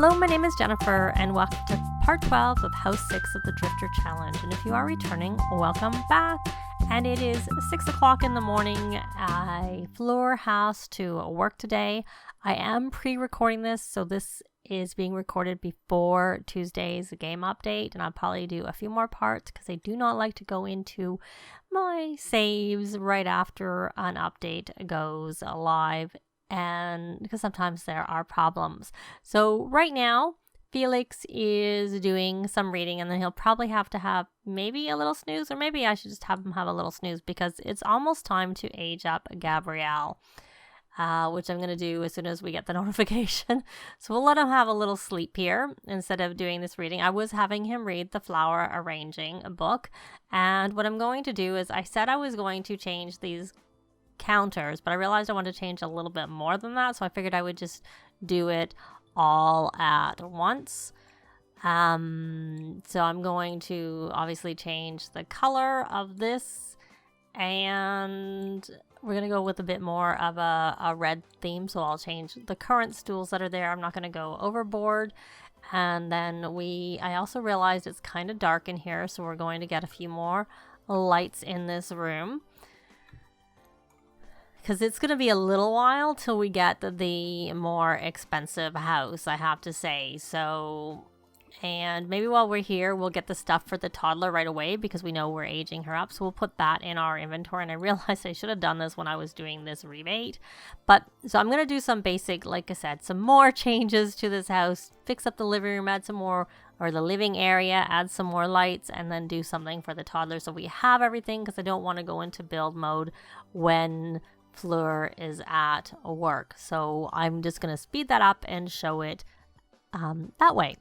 Hello, my name is Jennifer, and welcome to part 12 of House 6 of the Drifter Challenge. And if you are returning, welcome back. And it is 6 o'clock in the morning. Fleur has to work today. I am pre-recording this, so this is being recorded before Tuesday's game update. And I'll probably do a few more parts because I do not like to go into my saves right after an update goes live. And because sometimes there are problems. So right now, Felix is doing some reading, and then he'll probably have to have maybe a little snooze, or maybe I should just have him have a little snooze because it's almost time to age up Gabrielle, which I'm going to do as soon as we get the notification. So we'll let him have a little sleep here instead of doing this reading. I was having him read the flower arranging book, and what I'm going to do is I said I was going to change these counters, but I realized I wanted to change a little bit more than that, so I figured I would just do it all at once. So I'm going to obviously change the color of this, and we're going to go with a bit more of a red theme, so I'll change the current stools that are there. I'm not going to go overboard. And then I also realized it's kind of dark in here, so we're going to get a few more lights in this room, because it's going to be a little while till we get the more expensive house, I have to say. So, and maybe while we're here, we'll get the stuff for the toddler right away because we know we're aging her up. So we'll put that in our inventory. And I realized I should have done this when I was doing this rebate. But, so I'm going to do some basic, like I said, some more changes to this house. Fix up the living room, add some more, or the living area, add some more lights, and then do something for the toddler. So we have everything because I don't want to go into build mode when Fleur is at work. So I'm just going to speed that up and show it that way.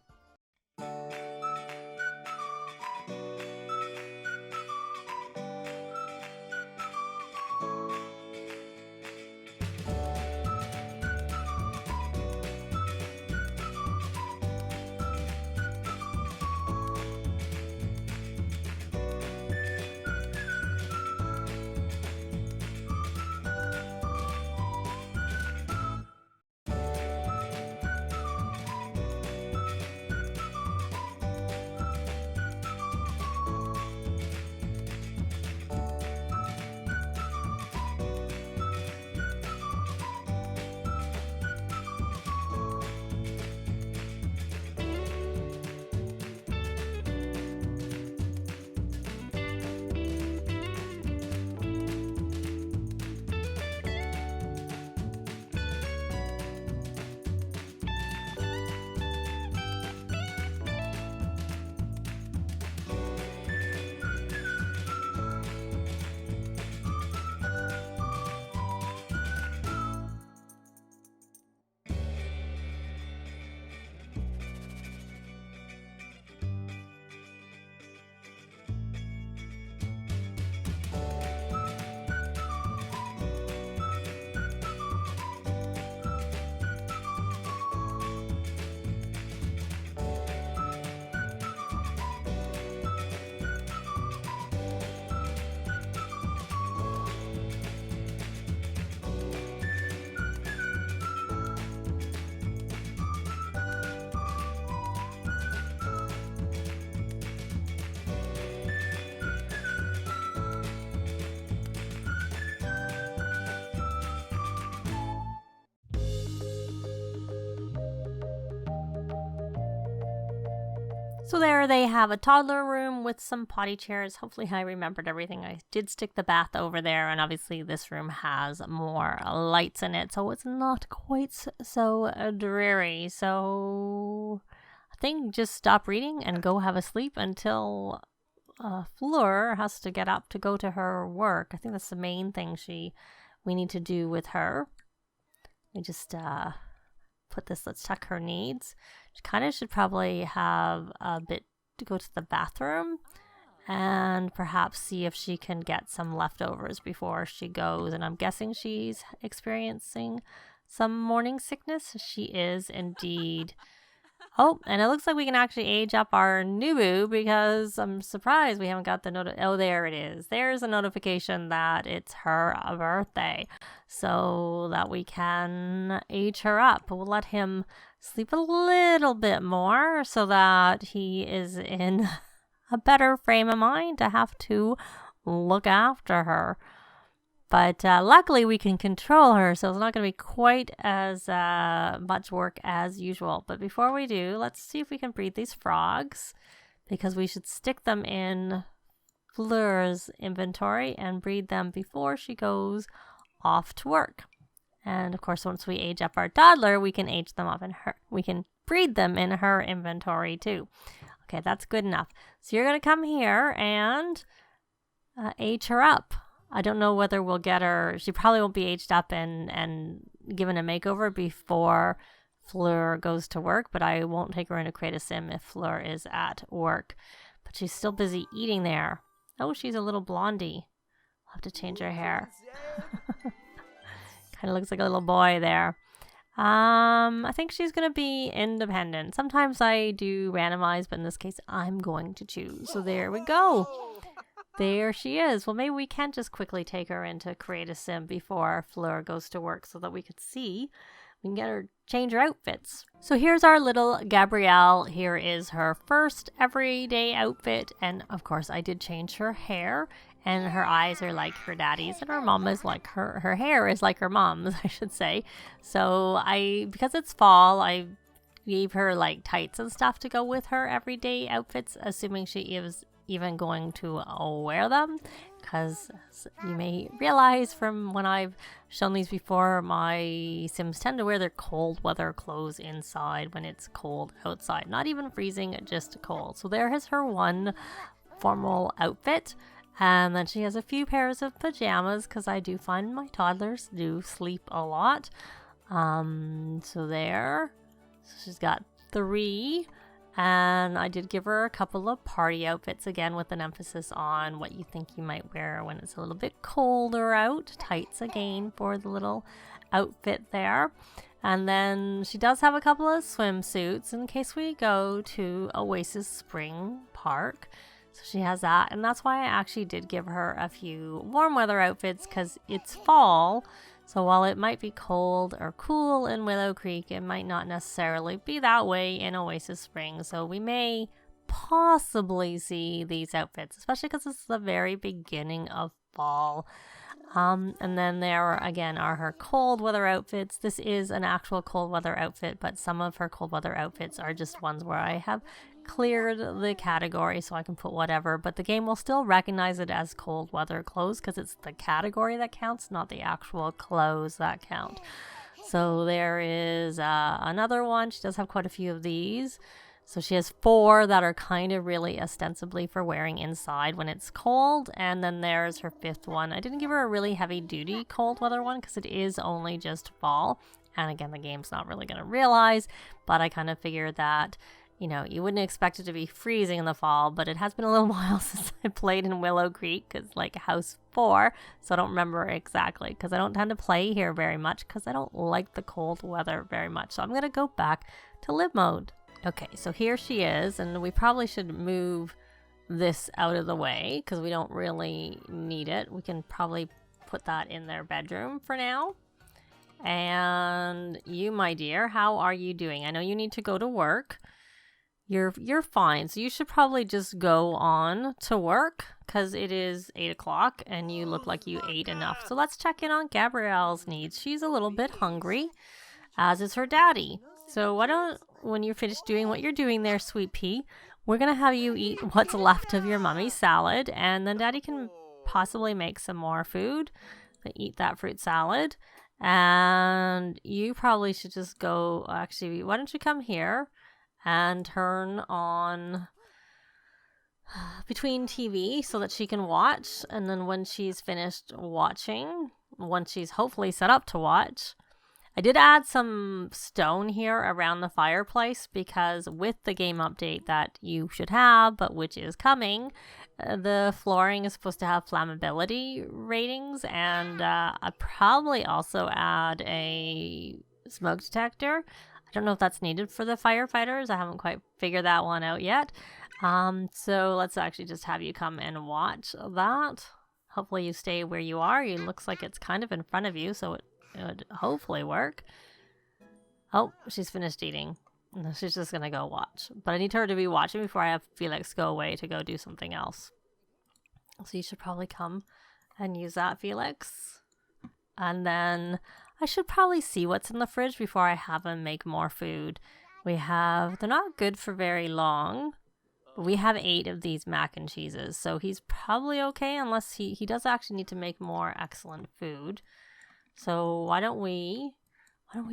So there they have a toddler room with some potty chairs. Hopefully I remembered everything. I did stick the bath over there, and obviously this room has more lights in it, so it's not quite so dreary. So I think just stop reading and go have a sleep until Fleur has to get up to go to her work. I think that's the main thing we need to do with her. We just put this, let's check her needs. She kind of should probably have a bit to go to the bathroom and perhaps see if she can get some leftovers before she goes. And I'm guessing she's experiencing some morning sickness. She is indeed. Oh, and it looks like we can actually age up our new boo because I'm surprised we haven't got the oh, there it is. There's a notification that it's her birthday so that we can age her up. We'll let him sleep a little bit more so that he is in a better frame of mind to have to look after her. But luckily we can control her, so it's not going to be quite as much work as usual. But before we do, let's see if we can breed these frogs, because we should stick them in Fleur's inventory and breed them before she goes off to work. And of course, once we age up our toddler, we can age them up in her. We can breed them in her inventory too. Okay, that's good enough. So you're going to come here and age her up. I don't know whether we'll get her. She probably won't be aged up and given a makeover before Fleur goes to work, but I won't take her in to create a sim if Fleur is at work. But she's still busy eating there. Oh, she's a little blondie. I'll have to change her hair. Kind of looks like a little boy there. I think she's going to be independent. Sometimes I do randomize, but in this case, I'm going to choose. So there we go. There she is. Well, maybe we can just quickly take her in to create a sim before Fleur goes to work so that we could see. We can get her, change her outfits. So here's our little Gabrielle. Here is her first everyday outfit. And of course, I did change her hair. And her eyes are like her daddy's, and her mom is like her hair is like her mom's, I should say. So because it's fall, I gave her like tights and stuff to go with her everyday outfits, assuming she is even going to wear them. Because you may realize from when I've shown these before, my Sims tend to wear their cold weather clothes inside when it's cold outside. Not even freezing, just cold. So there is her one formal outfit. And then she has a few pairs of pajamas because I do find my toddlers do sleep a lot. So there. So she's got 3. And I did give her a couple of party outfits, again with an emphasis on what you think you might wear when it's a little bit colder out. Tights again for the little outfit there. And then she does have a couple of swimsuits in case we go to Oasis Spring Park. So she has that, and that's why I actually did give her a few warm weather outfits, because it's fall. So while it might be cold or cool in Willow Creek, it might not necessarily be that way in Oasis Spring. So we may possibly see these outfits, especially because it's the very beginning of fall. And then there again are her cold weather outfits. This is an actual cold weather outfit, but some of her cold weather outfits are just ones where I have cleared the category so I can put whatever, but the game will still recognize it as cold weather clothes because it's the category that counts, not the actual clothes that count. So there is another one. She does have quite a few of these. So she has 4 that are kind of really ostensibly for wearing inside when it's cold. And then there's her 5th one. I didn't give her a really heavy duty cold weather one because it is only just fall. And again, the game's not really going to realize, but I kind of figured that, you know, you wouldn't expect it to be freezing in the fall, but it has been a little while since I played in Willow Creek, because like house 4, so I don't remember exactly, because I don't tend to play here very much because I don't like the cold weather very much. So I'm going to go back to live mode. Okay, so here she is, and we probably should move this out of the way because we don't really need it. We can probably put that in their bedroom for now. And you, my dear, how are you doing? I know you need to go to work. You're fine, so you should probably just go on to work because it is 8 o'clock and you look like you ate enough. So let's check in on Gabrielle's needs. She's a little bit hungry, as is her daddy. So why don't, when you're finished doing what you're doing there, sweet pea, we're going to have you eat what's left of your mummy's salad, and then daddy can possibly make some more food. But eat that fruit salad. And you probably should just go, actually, why don't you come here and turn on between TV so that she can watch. And then when she's finished watching, once she's hopefully set up to watch, I did add some stone here around the fireplace because with the game update that you should have, but which is coming, the flooring is supposed to have flammability ratings, and I probably also add a smoke detector. I don't know if that's needed for the firefighters. I haven't quite figured that one out yet. So let's actually just have you come and watch that. Hopefully you stay where you are. It looks like it's kind of in front of you, so it would hopefully work. Oh, she's finished eating. No, she's just going to go watch. But I need her to be watching before I have Felix go away to go do something else. So you should probably come and use that, Felix. And then I should probably see what's in the fridge before I have him make more food. They're not good for very long. We have 8 of these mac and cheeses, so he's probably okay unless he does actually need to make more excellent food. So why don't we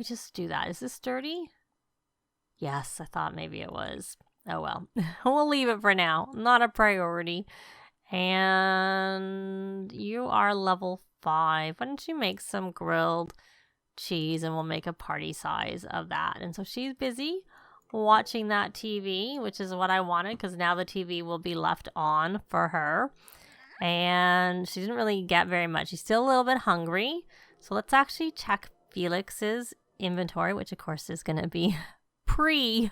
just do that? Is this dirty? Yes, I thought maybe it was. Oh well. We'll leave it for now. Not a priority. And you are level 5. Why don't you make some grilled cheese and we'll make a party size of that. And so she's busy watching that TV, which is what I wanted because now the TV will be left on for her. And she didn't really get very much. She's still a little bit hungry. So let's actually check Felix's inventory, which of course is going to be pre-game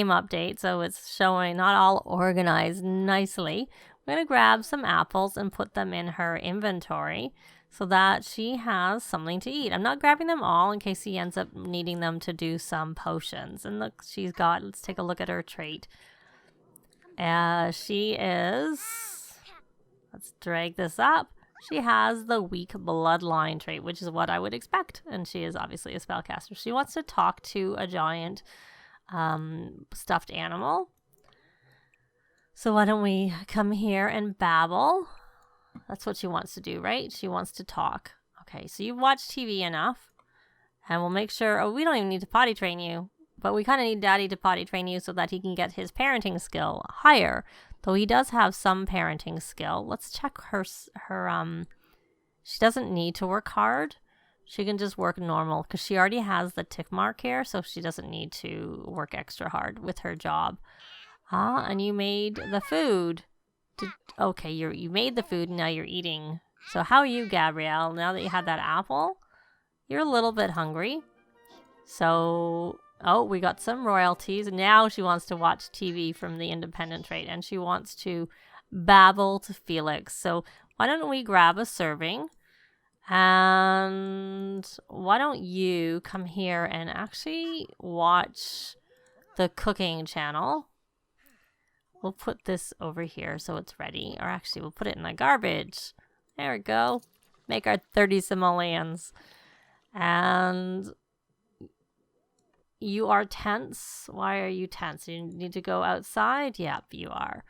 update. So it's showing not all organized nicely. We're going to grab some apples and put them in her inventory so that she has something to eat. I'm not grabbing them all in case he ends up needing them to do some potions. And look, let's take a look at her trait. Let's drag this up. She has the weak bloodline trait, which is what I would expect. And she is obviously a spellcaster. She wants to talk to a giant stuffed animal. So why don't we come here and babble? That's what she wants to do, right? She wants to talk. Okay, so you've watched TV enough. And we'll make sure, we don't even need to potty train you. But we kind of need Daddy to potty train you so that he can get his parenting skill higher. Though he does have some parenting skill. Let's check her she doesn't need to work hard. She can just work normal because she already has the tick mark here. So she doesn't need to work extra hard with her job. And you made the food. Okay, you made the food and now you're eating. So how are you, Gabrielle? Now that you had that apple, you're a little bit hungry. So, we got some royalties. Now she wants to watch TV from the independent trait and she wants to babble to Felix. So why don't we grab a serving? And why don't you come here and actually watch the cooking channel? We'll put this over here so it's ready. Or actually, we'll put it in the garbage. There we go. Make our 30 simoleons. And you are tense. Why are you tense? You need to go outside? Yep, you are.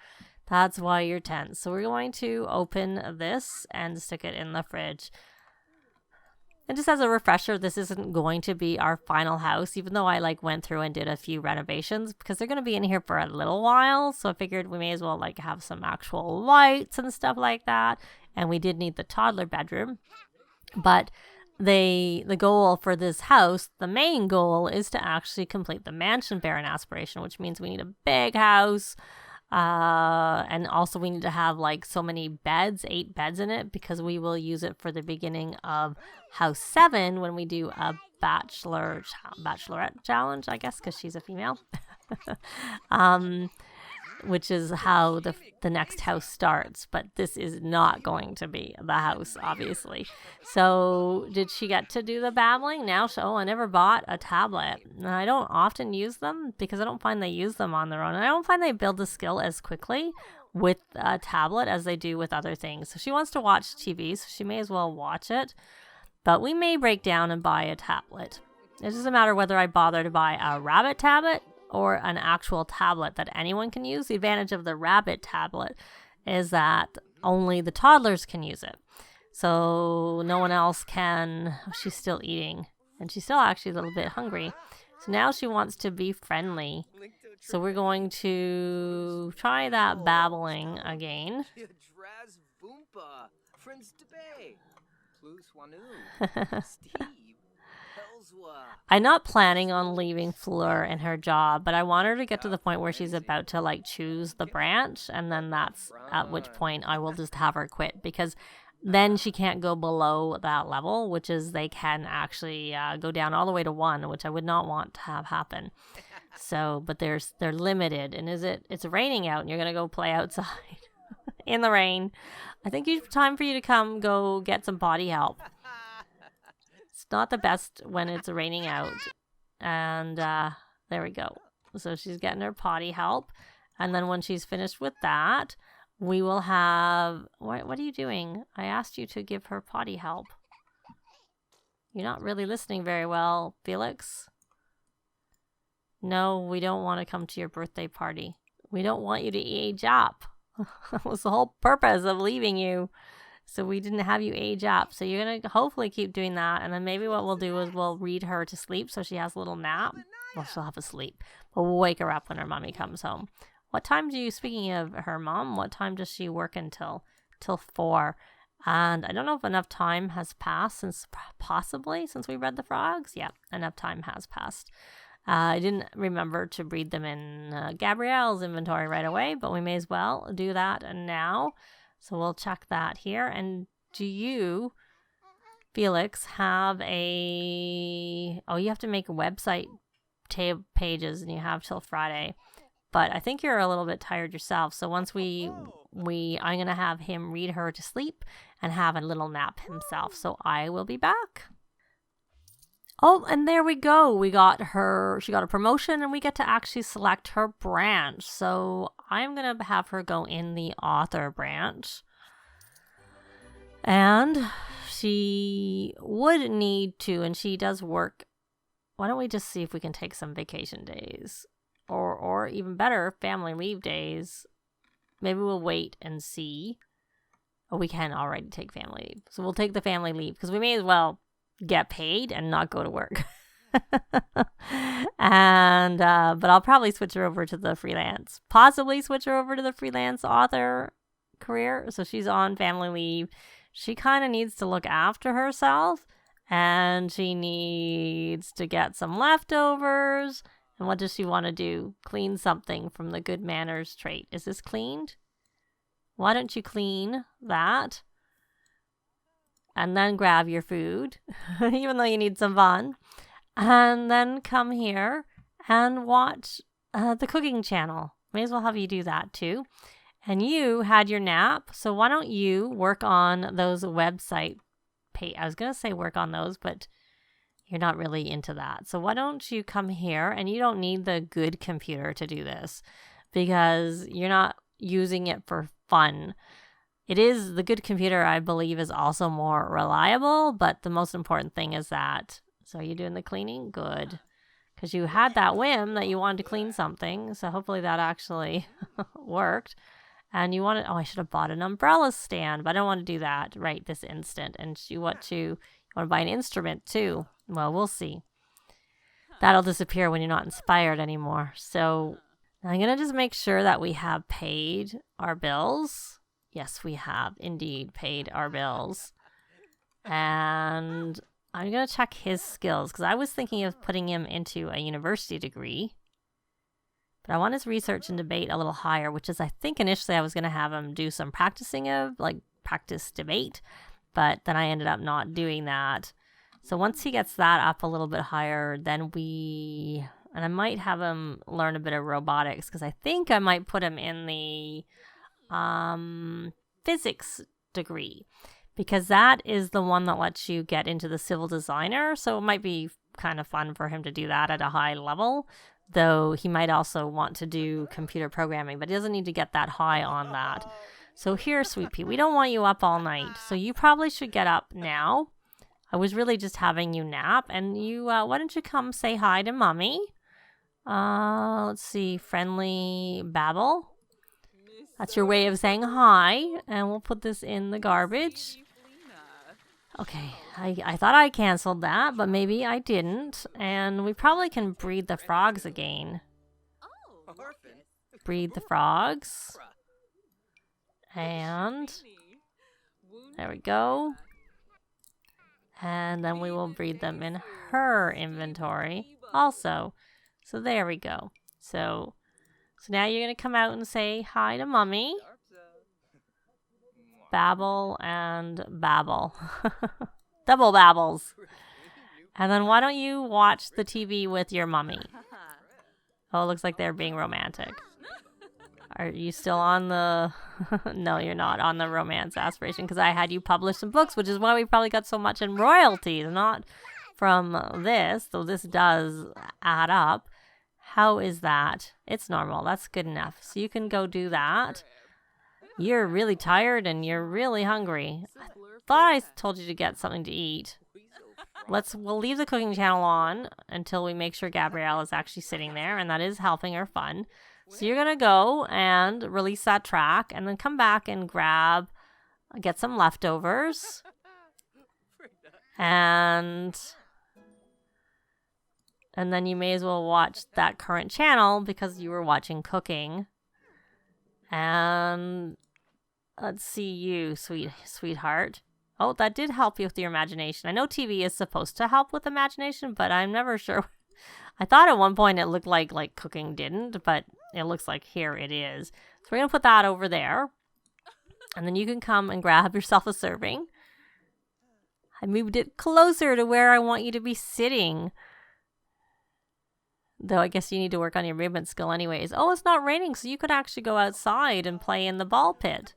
That's why you're tense. So we're going to open this and stick it in the fridge. And just as a refresher, this isn't going to be our final house, even though I went through and did a few renovations because they're going to be in here for a little while. So I figured we may as well have some actual lights and stuff like that. And we did need the toddler bedroom. But the goal for this house, the main goal is to actually complete the mansion baron aspiration, which means we need a big house. And also we need to have so many beds, 8 beds in it, because we will use it for the beginning of house 7 when we do a bachelorette challenge, I guess, because she's a female. Which is how the next house starts. But this is not going to be the house, obviously. So did she get to do the babbling? Now, I never bought a tablet. And I don't often use them because I don't find they use them on their own. And I don't find they build the skill as quickly with a tablet as they do with other things. So she wants to watch TV, so she may as well watch it. But we may break down and buy a tablet. It's just a matter of whether I bother to buy a rabbit tablet or an actual tablet that anyone can use. The advantage of the rabbit tablet is that only the toddlers can use it. So no one else can. She's still eating. And she's still actually a little bit hungry. So now she wants to be friendly. So we're going to try that babbling again. I'm not planning on leaving Fleur in her job, but I want her to get to the point where she's about to choose the branch, and then that's at which point I will just have her quit, because then she can't go below that level, which is they can actually go down all the way to 1, which I would not want to have happen. So, but they're limited, and it's raining out, and you're gonna go play outside in the rain. I think it's time for you to go get some body help. It's not the best when it's raining out. And there we go. So she's getting her potty help. And then when she's finished with that, we will have... What are you doing? I asked you to give her potty help. You're not really listening very well, Felix. No, we don't want to come to your birthday party. We don't want you to age up. That was the whole purpose of leaving you. So we didn't have you age up. So you're going to hopefully keep doing that. And then maybe what we'll do is we'll read her to sleep so she has a little nap. Well, she'll have a sleep. But we'll wake her up when her mommy comes home. What time do you, speaking of her mom, what time does she work until? Till 4. And I don't know if enough time has passed since we read the frogs. Yeah, enough time has passed. I didn't remember to read them in Gabrielle's inventory right away, but we may as well do that now. So we'll check that here. And do you, Felix, have you have to make a website pages, and you have till Friday. But I think you're a little bit tired yourself. So once I'm going to have him read her to sleep and have a little nap himself. So I will be back. Oh, and there we go. She got a promotion, and we get to actually select her branch. So I'm going to have her go in the author branch. And she would need to, and she does work. Why don't we just see if we can take some vacation days? Or even better, family leave days. Maybe we'll wait and see. Oh, we can already take family leave. So we'll take the family leave because we may as well get paid and not go to work. And but I'll probably switch her over to the freelance. Possibly switch her over to the freelance author career. So she's on family leave. She kind of needs to look after herself, and she needs to get some leftovers. And what does she want to do? Clean something from the good manners trait. Is this cleaned? Why don't you clean that? And then grab your food, even though you need some fun. And then come here and watch the cooking channel. May as well have you do that too. And you had your nap, so why don't you work on those website I was going to say work on those, but you're not really into that. So why don't you come here, and you don't need the good computer to do this because you're not using it for fun. It is, the good computer, I believe, is also more reliable, but the most important thing is that. So are you doing the cleaning? Good. Because you had that whim that you wanted to clean something, so hopefully that actually worked. And you wanted, I should have bought an umbrella stand, but I don't want to do that right this instant. And you want to buy an instrument too. Well, we'll see. That'll disappear when you're not inspired anymore. So I'm going to just make sure that we have paid our bills. Yes, we have indeed paid our bills. And I'm going to check his skills because I was thinking of putting him into a university degree. But I want his research and debate a little higher, which is, I think initially I was going to have him do some practicing of, like practice debate. But then I ended up not doing that. So once he gets that up a little bit higher, then and I might have him learn a bit of robotics because I think I might put him in the physics degree because that is the one that lets you get into the civil designer. So it might be kind of fun for him to do that at a high level, though he might also want to do computer programming, but he doesn't need to get that high on that. So here, Sweet Pea, we don't want you up all night. So you probably should get up now. I was really just having you nap, and you, why don't you come say hi to Mommy? Let's see, friendly babble. That's your way of saying hi, and we'll put this in the garbage. Okay, I thought I canceled that, but maybe I didn't, and we probably can breed the frogs again. Breed the frogs. And there we go. And then we will breed them in her inventory also. So there we go. So now you're going to come out and say hi to Mommy. Babble and babble. Double babbles. And then why don't you watch the TV with your mommy? Oh, it looks like they're being romantic. Are you still on the... No, you're not on the romance aspiration because I had you publish some books, which is why we probably got so much in royalties, not from this, though this does add up. How is that? It's normal. That's good enough. So you can go do that. You're really tired and you're really hungry. I thought I told you to get something to eat. We'll leave the cooking channel on until we make sure Gabrielle is actually sitting there, and that is helping her fun. So you're going to go and release that track and then come back and get some leftovers. And then you may as well watch that current channel because you were watching cooking. And let's see you, sweetheart. Oh, that did help you with your imagination. I know TV is supposed to help with imagination, but I'm never sure. I thought at one point it looked like cooking didn't, but it looks like here it is. So we're going to put that over there. And then you can come and grab yourself a serving. I moved it closer to where I want you to be sitting. Though I guess you need to work on your movement skill anyways. Oh, it's not raining, so you could actually go outside and play in the ball pit.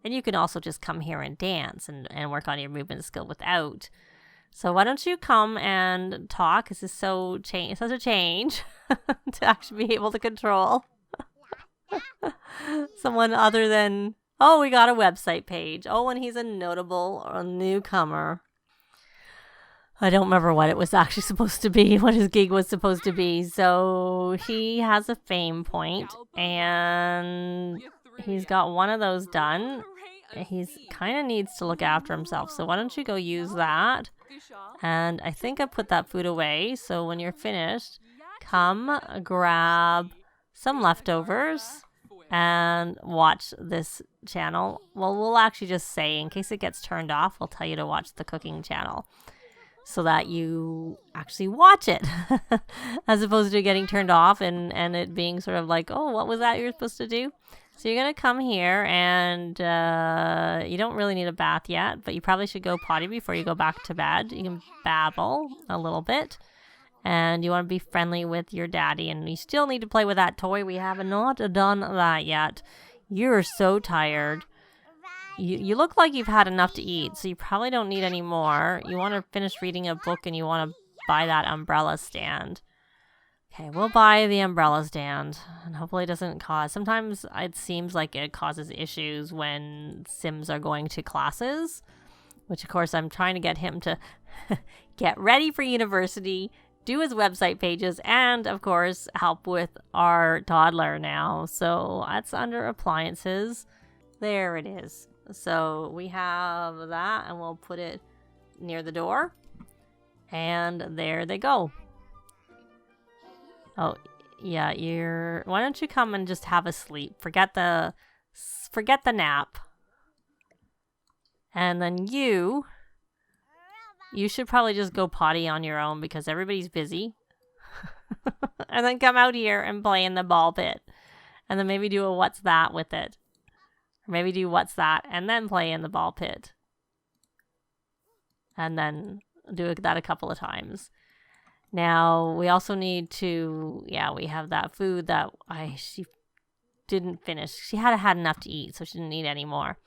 And you can also just come here and dance and work on your movement skill without. So why don't you come and talk? This is such a change to actually be able to control someone other than, oh, we got a website page. Oh, and he's a notable newcomer. I don't remember what it was actually supposed to be, what his gig was supposed to be. So he has a fame point, and he's got one of those done. He's kind of needs to look after himself. So why don't you go use that? And I think I put that food away. So when you're finished, come grab some leftovers and watch this channel. Well, we'll actually just say, in case it gets turned off, we'll tell you to watch the cooking channel so that you actually watch it as opposed to getting turned off and it being sort of like, oh, what was that you were supposed to do? So you're going to come here and you don't really need a bath yet, but you probably should go potty before you go back to bed. You can babble a little bit and you want to be friendly with your daddy, and you still need to play with that toy. We have not done that yet. You're so tired. You look like you've had enough to eat, so you probably don't need any more. You want to finish reading a book and you want to buy that umbrella stand. Okay, we'll buy the umbrella stand, and hopefully it doesn't cause... Sometimes it seems like it causes issues when Sims are going to classes, which of course I'm trying to get him to get ready for university, do his website pages, and of course help with our toddler now. So that's under appliances. There it is. So we have that, and we'll put it near the door, and there they go. Oh, yeah, why don't you come and just have a sleep? Forget the nap. And then you should probably just go potty on your own because everybody's busy. And then come out here and play in the ball pit. And then maybe do a what's that with it. Or maybe do what's that and then play in the ball pit. And then do that a couple of times. Now, we also need to, we have that food that she didn't finish. She had enough to eat, so she didn't eat any more.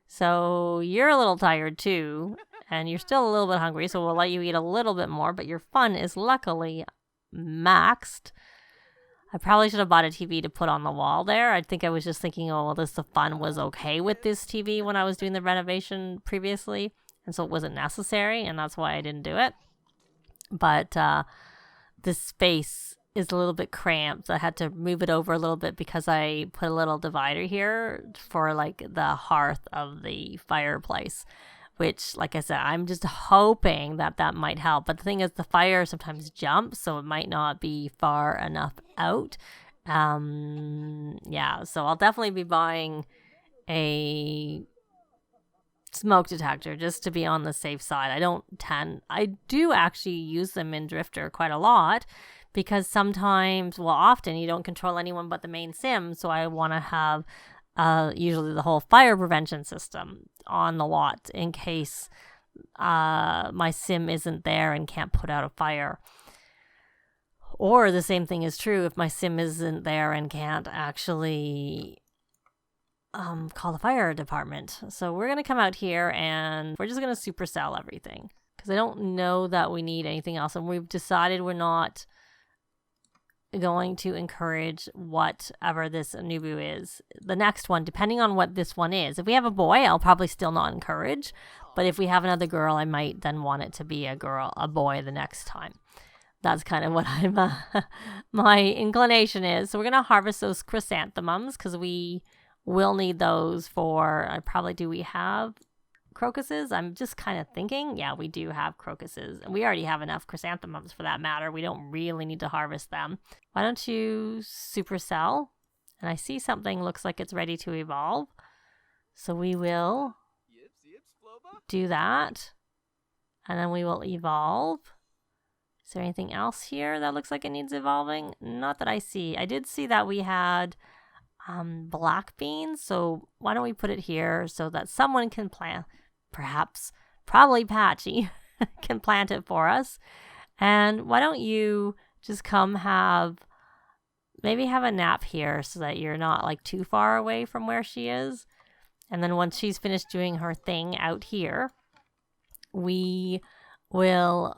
So you're a little tired too, and you're still a little bit hungry, so we'll let you eat a little bit more, but your fun is luckily maxed. I probably should have bought a TV to put on the wall there. I think I was just thinking, the fun was okay with this TV when I was doing the renovation previously, and so it wasn't necessary, and that's why I didn't do it. But this space is a little bit cramped. I had to move it over a little bit because I put a little divider here for like the hearth of the fireplace, which, like I said, I'm just hoping that might help. But the thing is, the fire sometimes jumps, so it might not be far enough out. So I'll definitely be buying a smoke detector just to be on the safe side. I do actually use them in Drifter quite a lot because often you don't control anyone but the main sim, so I want to have usually the whole fire prevention system on the lot in case my sim isn't there and can't put out a fire. Or the same thing is true if my sim isn't there and can't actually call the fire department. So we're going to come out here and we're just going to supercell everything because I don't know that we need anything else. And we've decided we're not going to encourage whatever this Anubu is. The next one, depending on what this one is. If we have a boy, I'll probably still not encourage. But if we have another girl, I might then want it to be a boy the next time. That's kind of what my inclination is. So we're going to harvest those chrysanthemums because we will need those for, do we have crocuses? I'm just kind of thinking, yeah, we do have crocuses. And we already have enough chrysanthemums for that matter. We don't really need to harvest them. Why don't you supercell? And I see something looks like it's ready to evolve. So we will do that. And then we will evolve. Is there anything else here that looks like it needs evolving? Not that I see. I did see that we had black beans. So why don't we put it here so that someone can plant, probably Patchy, can plant it for us. And why don't you just come maybe have a nap here so that you're not like too far away from where she is. And then once she's finished doing her thing out here, we will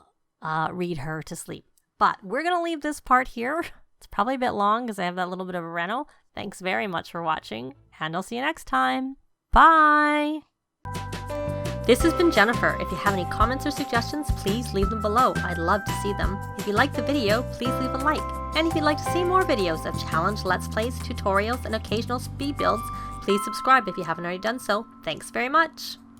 read her to sleep. But we're going to leave this part here. It's probably a bit long because I have that little bit of a reno. Thanks very much for watching, and I'll see you next time. Bye! This has been Jennifer. If you have any comments or suggestions, please leave them below. I'd love to see them. If you liked the video, please leave a like. And if you'd like to see more videos of challenge, let's plays, tutorials, and occasional speed builds, please subscribe if you haven't already done so. Thanks very much!